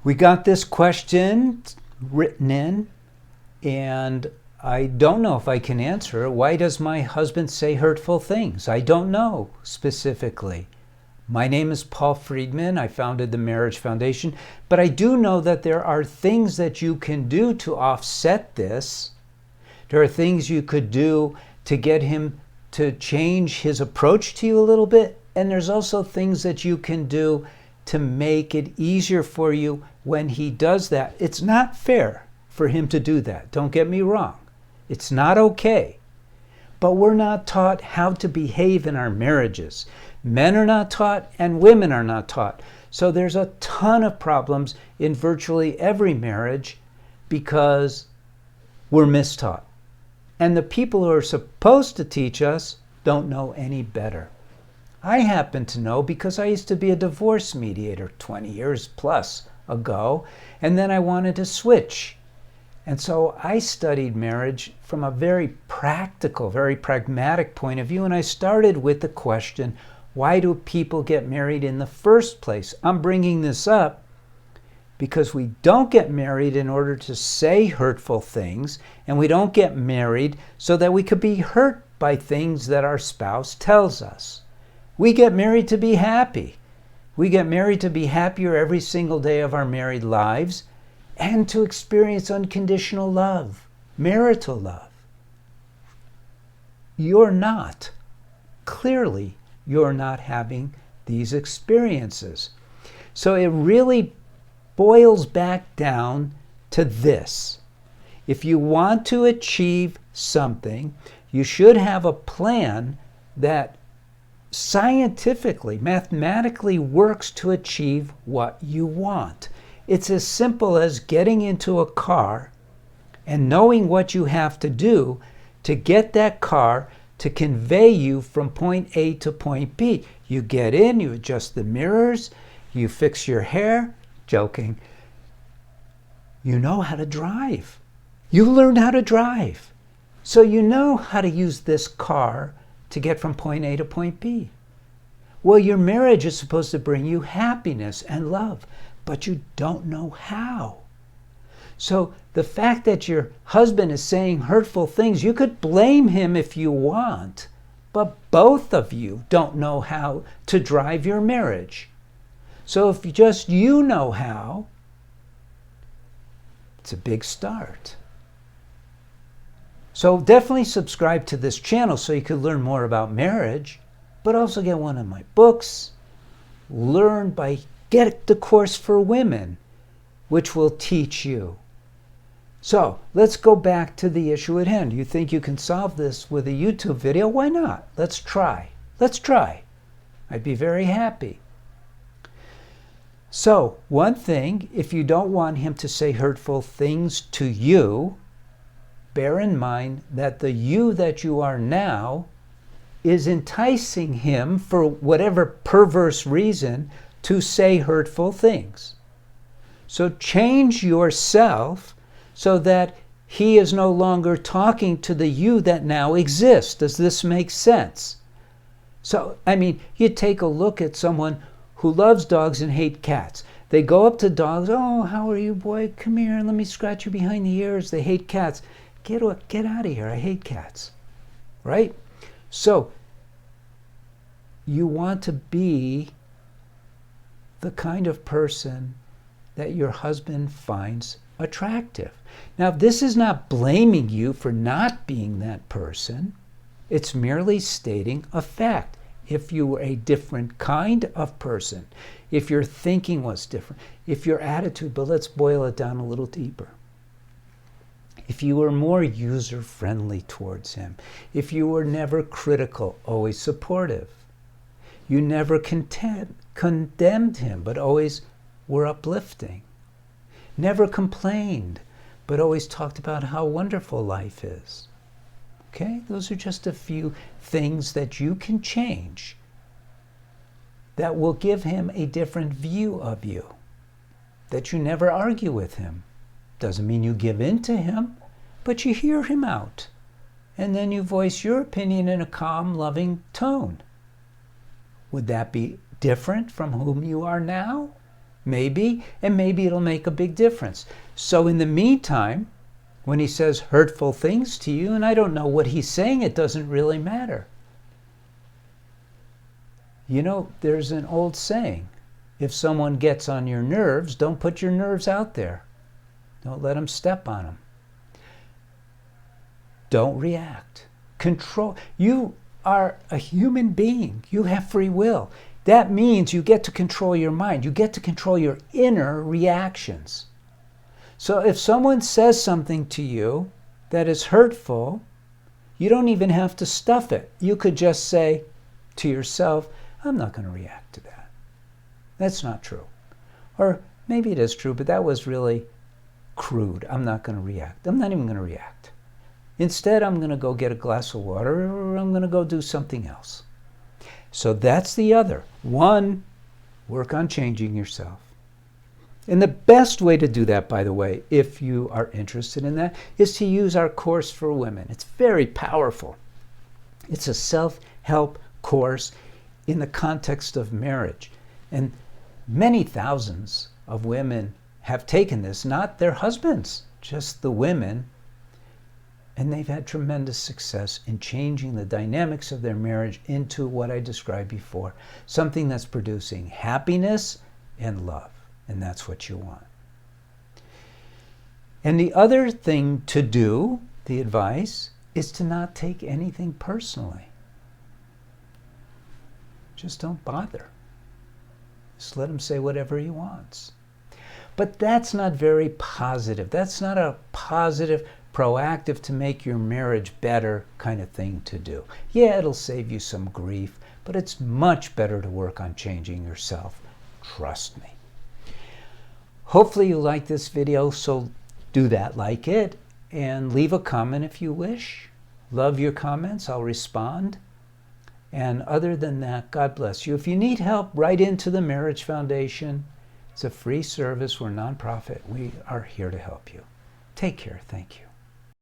We got this question written in, and I don't know if I can answer it. Why does my husband say hurtful things? I don't know specifically. My name is Paul Friedman. I founded the Marriage Foundation, but I do know that there are things that you can do to offset this. There are things you could do to get him to change his approach to you a little bit, and there's also things that you can do to make it easier for you when he does that. It's not fair for him to do that. Don't get me wrong. It's not okay. But we're not taught how to behave in our marriages. Men are not taught and women are not taught. So there's a ton of problems in virtually every marriage because we're mistaught. And the people who are supposed to teach us don't know any better. I happen to know because I used to be a divorce mediator 20 years plus ago, and then I wanted to switch. And so I studied marriage from a very practical, very pragmatic point of view, and I started with the question, why do people get married in the first place? I'm bringing this up because we don't get married in order to say hurtful things, and we don't get married so that we could be hurt by things that our spouse tells us. We get married to be happy. We get married to be happier every single day of our married lives and to experience unconditional love, marital love. You're not. Clearly, you're not having these experiences. So it really boils back down to this. If you want to achieve something, you should have a plan that scientifically, mathematically works to achieve what you want. It's as simple as getting into a car and knowing what you have to do to get that car to convey you from point A to point B. You get in, you adjust the mirrors, you fix your hair. Joking. You know how to drive. You learned how to drive. So you know how to use this car to get from point A to point B. Well, your marriage is supposed to bring you happiness and love, but you don't know how. So the fact that your husband is saying hurtful things, you could blame him if you want, but both of you don't know how to drive your marriage. So if just you know how, it's a big start. So definitely subscribe to this channel so you can learn more about marriage, but also get one of my books. Get the course for women, which will teach you. So let's go back to the issue at hand. You think you can solve this with a YouTube video? Why not? Let's try. Let's try. I'd be very happy. So one thing, if you don't want him to say hurtful things to you, bear in mind that the you that you are now is enticing him for whatever perverse reason to say hurtful things. So change yourself so that he is no longer talking to the you that now exists. Does this make sense? So, you take a look at someone who loves dogs and hates cats. They go up to dogs, oh, how are you, boy? Come here, let me scratch you behind the ears. They hate cats. Get out of here, I hate cats. Right? So, you want to be the kind of person that your husband finds attractive. Now, this is not blaming you for not being that person. It's merely stating a fact. If you were a different kind of person, if your thinking was different, if your attitude, but let's boil it down a little deeper. If you were more user-friendly towards him, if you were never critical, always supportive, you never condemned him, but always were uplifting, never complained, but always talked about how wonderful life is. Okay? Those are just a few things that you can change that will give him a different view of you, that you never argue with him. Doesn't mean you give in to him, but you hear him out. And then you voice your opinion in a calm, loving tone. Would that be different from whom you are now? Maybe, and maybe it'll make a big difference. So in the meantime, when he says hurtful things to you, and I don't know what he's saying, it doesn't really matter. You know, there's an old saying, if someone gets on your nerves, don't put your nerves out there. Don't let them step on them. Don't react. Control. You are a human being. You have free will. That means you get to control your mind. You get to control your inner reactions. So if someone says something to you that is hurtful, you don't even have to stuff it. You could just say to yourself, I'm not going to react to that. That's not true. Or maybe it is true, but that was really crude. I'm not going to react. I'm not even going to react. Instead, I'm going to go get a glass of water, or I'm going to go do something else. So that's the other. One, work on changing yourself. And the best way to do that, by the way, if you are interested in that, is to use our course for women. It's very powerful. It's a self-help course in the context of marriage. And many thousands of women have taken this, not their husbands, just the women. And they've had tremendous success in changing the dynamics of their marriage into what I described before, something that's producing happiness and love. And that's what you want. And the other thing to do, the advice, is to not take anything personally. Just don't bother. Just let him say whatever he wants. But that's not very positive. That's not a positive, proactive to make your marriage better kind of thing to do. Yeah, it'll save you some grief, but it's much better to work on changing yourself. Trust me. Hopefully you like this video, so do that, like it, and leave a comment if you wish. Love your comments, I'll respond. And other than that, God bless you. If you need help, write into the Marriage Foundation. It's a free service. We're a nonprofit. We are here to help you. Take care. Thank you.